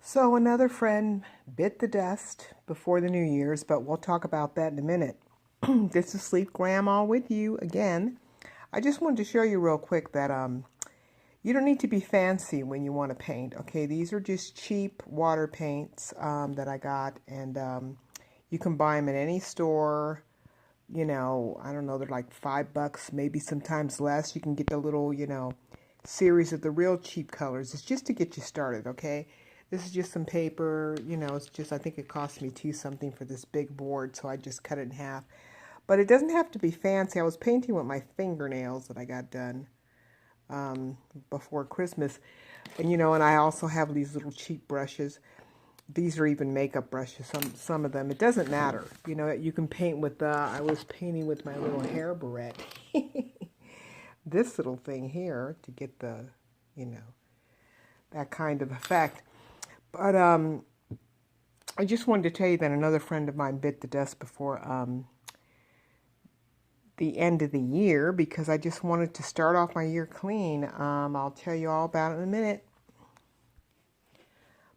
So another friend bit the dust before the New Year's, but we'll talk about that in a minute. This is Sleep Grandma with you again. I just wanted to show you real quick that you don't need to be fancy when you want to paint. Okay, these are just cheap water paints that I got, and you can buy them at any store. You know, I don't know, they're like $5, maybe sometimes less. You can get the little, series of the real cheap colors. It's just to get you started, okay? This is just some paper, it's just, I think it cost me two something for this big board, so I just cut it in half. But it doesn't have to be fancy. I was painting with my fingernails that I got done before Christmas. And I also have these little cheap brushes. These are even makeup brushes, some of them. It doesn't matter. You can paint with, I was painting with my little hair barrette. This little thing here to get the, that kind of effect. But I just wanted to tell you that another friend of mine bit the dust before the end of the year because I just wanted to start off my year clean. I'll tell you all about it in a minute.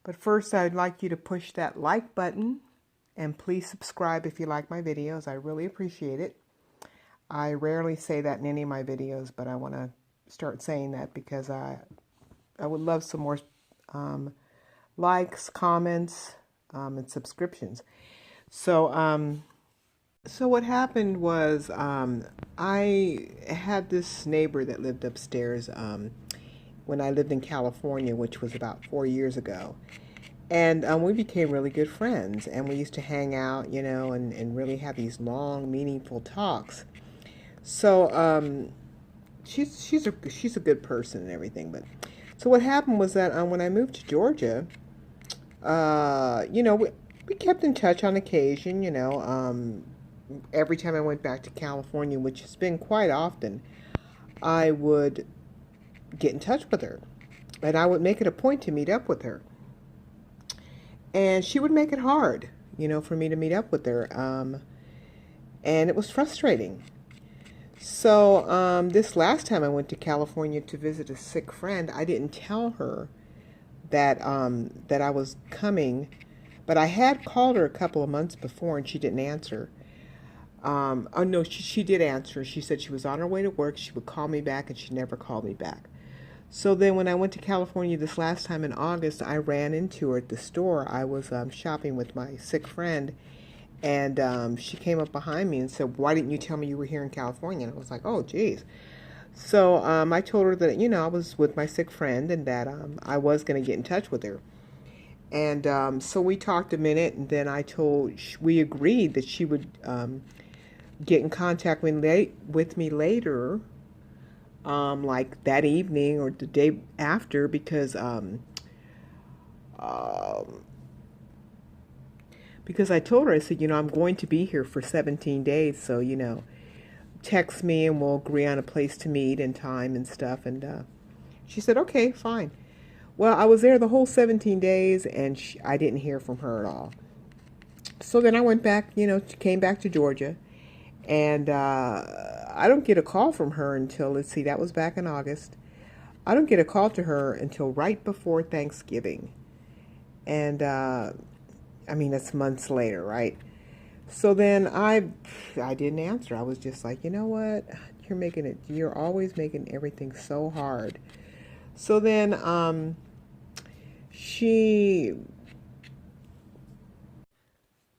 But first, I'd like you to push that like button and please subscribe if you like my videos. I really appreciate it. I rarely say that in any of my videos, but I want to start saying that because I would love some more likes, comments, and subscriptions. So what happened was I had this neighbor that lived upstairs when I lived in California, which was about 4 years ago. And we became really good friends, and we used to hang out, and really have these long, meaningful talks. So she's a good person and everything. But so what happened was that when I moved to Georgia, we kept in touch on occasion. Every time I went back to California, which has been quite often, I would get in touch with her, and I would make it a point to meet up with her. And she would make it hard, for me to meet up with her, and it was frustrating. So this last time I went to California to visit a sick friend, I didn't tell her that that I was coming, but I had called her a couple of months before and she didn't answer. Oh no, she did answer. She said she was on her way to work. She would call me back, and she never called me back. So then when I went to California this last time in August, I ran into her at the store. I was shopping with my sick friend. And she came up behind me and said, "Why didn't you tell me you were here in California?" And I was like, "Oh, geez." So I told her that, I was with my sick friend and that I was going to get in touch with her. And so we talked a minute, and then we agreed that she would get in contact with me later, like that evening or the day after, because I told her, I said, I'm going to be here for 17 days, so, text me and we'll agree on a place to meet and time and stuff. And she said, okay, fine. Well, I was there the whole 17 days, and I didn't hear from her at all. So then I went back, came back to Georgia, and I don't get a call from her until, let's see, that was back in August. I don't get a call to her until right before Thanksgiving. And that's months later, right? So then I didn't answer. I was just like, you know what? You're always making everything so hard. So then she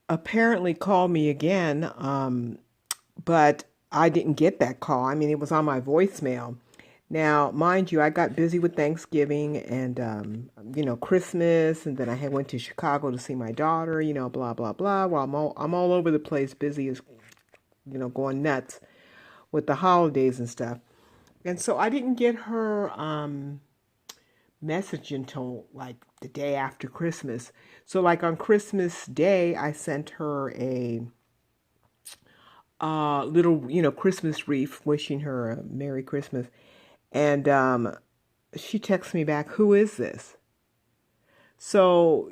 apparently called me again, but I didn't get that call. It was on my voicemail. Now, mind you, I got busy with Thanksgiving and, Christmas, and then I went to Chicago to see my daughter, blah, blah, blah. Well, I'm all over the place, busy as, going nuts with the holidays and stuff. And so I didn't get her message until, like, the day after Christmas. So, like, on Christmas Day, I sent her a little, Christmas wreath wishing her a Merry Christmas. And she texts me back, "Who is this?" So,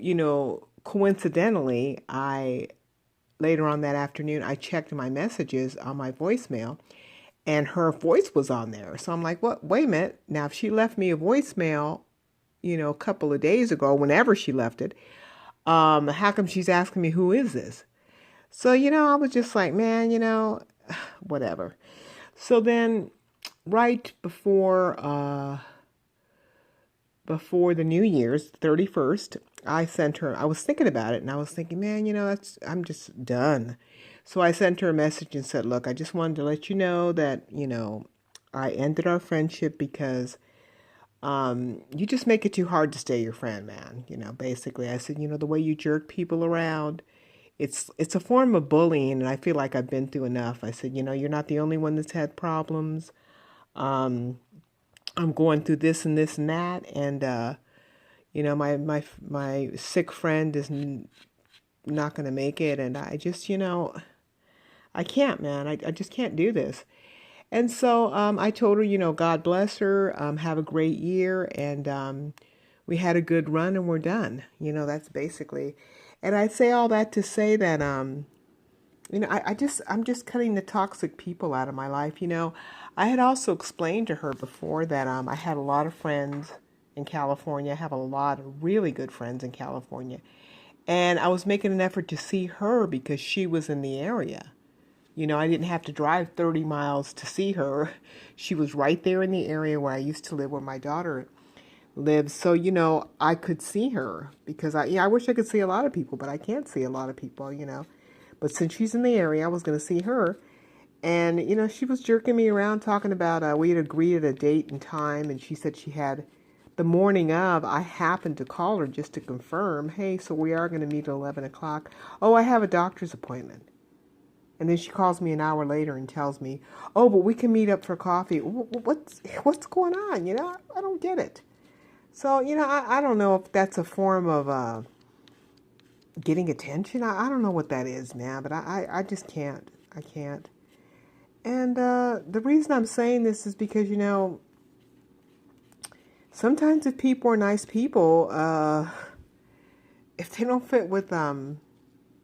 coincidentally, later on that afternoon, I checked my messages on my voicemail, and her voice was on there. So I'm like, what? Wait a minute. Now, if she left me a voicemail a couple of days ago, whenever she left it. How come she's asking me, who is this? So, I was just like, man, whatever. So then, right before the New Year's, 31st, I was thinking about it and I was thinking, man, I'm just done. So I sent her a message and said, look, I just wanted to let you know that, I ended our friendship because you just make it too hard to stay your friend, man. Basically, I said, the way you jerk people around, it's a form of bullying, and I feel like I've been through enough. I said, you're not the only one that's had problems. Um, I'm going through this and this and that, and my sick friend is not going to make it, and I just, I can't, man. I just can't do this. And so I told her, God bless her, have a great year, and we had a good run, and we're done. That's basically. And I say all that to say that, I'm just cutting the toxic people out of my life. I had also explained to her before that I had a lot of friends in California. I have a lot of really good friends in California. And I was making an effort to see her because she was in the area. I didn't have to drive 30 miles to see her. She was right there in the area where I used to live, where my daughter lives. So, I could see her because I wish I could see a lot of people, but I can't see a lot of people. But since she's in the area, I was going to see her. And, she was jerking me around talking about we had agreed at a date and time. And she said she had the morning of, I happened to call her just to confirm, hey, so we are going to meet at 11 o'clock. Oh, I have a doctor's appointment. And then she calls me an hour later and tells me, oh, but we can meet up for coffee. What's going on? I don't get it. So, I don't know if that's a form of getting attention. I don't know what that is, man, but I just can't. I can't. And the reason I'm saying this is because, sometimes if people are nice people, if they don't fit with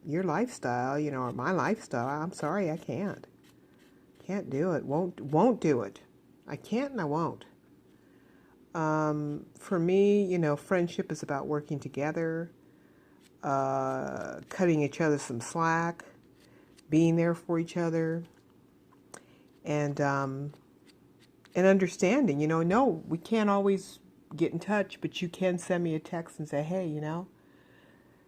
your lifestyle, or my lifestyle, I'm sorry, I can't. Can't do it. Won't do it. I can't and I won't. For me, friendship is about working together, cutting each other some slack, being there for each other, and understanding. No, we can't always get in touch, but you can send me a text and say, hey,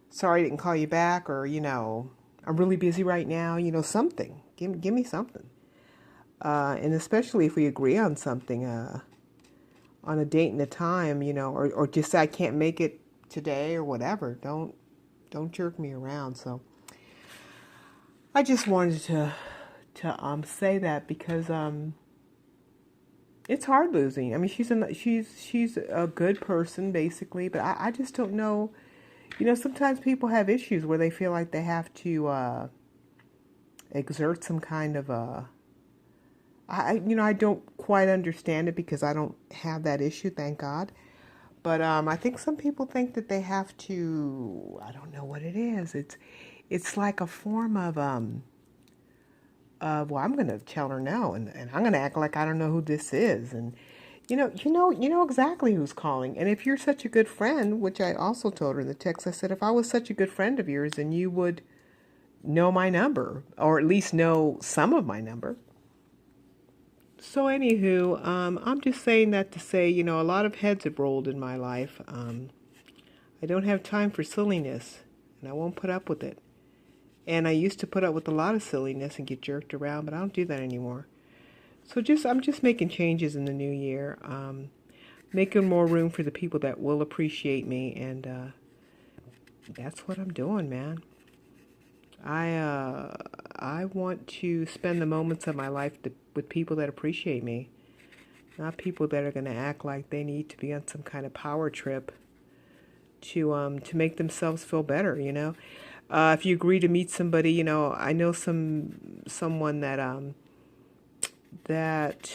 sorry I didn't call you back, or, I'm really busy right now, something. Give me something. And especially if we agree on something, on a date and a time, or just say I can't make it today or whatever. Don't jerk me around. So I just wanted to say that because it's hard losing. I mean, she's a good person basically, but I just don't know. Sometimes people have issues where they feel like they have to exert some kind of I don't quite understand it because I don't have that issue, thank God. But I think some people think that they have to. I don't know what it is. It's like a form of well, I'm going to tell her no, and I'm going to act like I don't know who this is, and you know exactly who's calling. And if you're such a good friend, which I also told her in the text, I said, if I was such a good friend of yours, then you would know my number, or at least know some of my number. So anywho, I'm just saying that to say, a lot of heads have rolled in my life. I don't have time for silliness, and I won't put up with it. And I used to put up with a lot of silliness and get jerked around, but I don't do that anymore. So I'm just making changes in the new year, making more room for the people that will appreciate me, and that's what I'm doing, man. I want to spend the moments of my life with people that appreciate me, not people that are going to act like they need to be on some kind of power trip to make themselves feel better. If you agree to meet somebody, I know someone that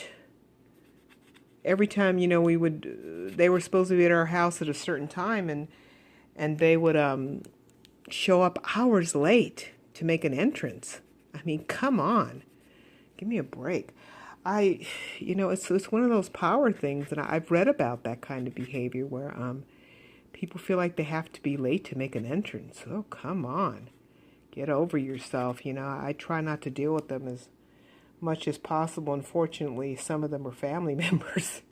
every time they were supposed to be at our house at a certain time, and they would show up hours late to make an entrance. I mean, come on. Give me a break. I, it's one of those power things, and I've read about that kind of behavior where people feel like they have to be late to make an entrance. Oh, come on, get over yourself. I try not to deal with them as much as possible. Unfortunately, some of them are family members,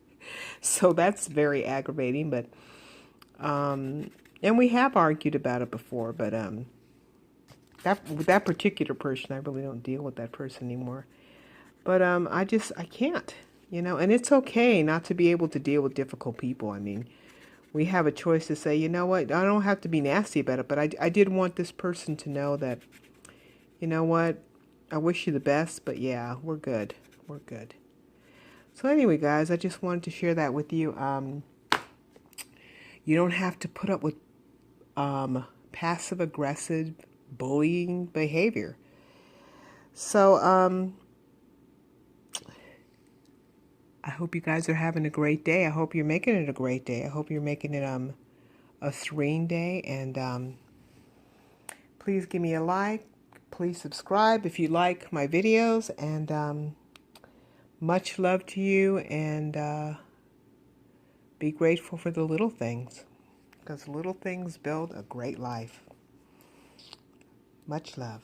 so that's very aggravating. But and we have argued about it before, but that particular person, I really don't deal with that person anymore. But I can't, and it's okay not to be able to deal with difficult people. I mean, we have a choice to say, you know what, I don't have to be nasty about it, but I did want this person to know that, you know what, I wish you the best, but yeah, we're good. We're good. So anyway, guys, I just wanted to share that with you. You don't have to put up with passive aggressive bullying behavior. So I hope you guys are having a great day. I hope you're making it a great day. I hope you're making it a serene day. And please give me a like. Please subscribe if you like my videos. And much love to you. And be grateful for the little things, because little things build a great life. Much love.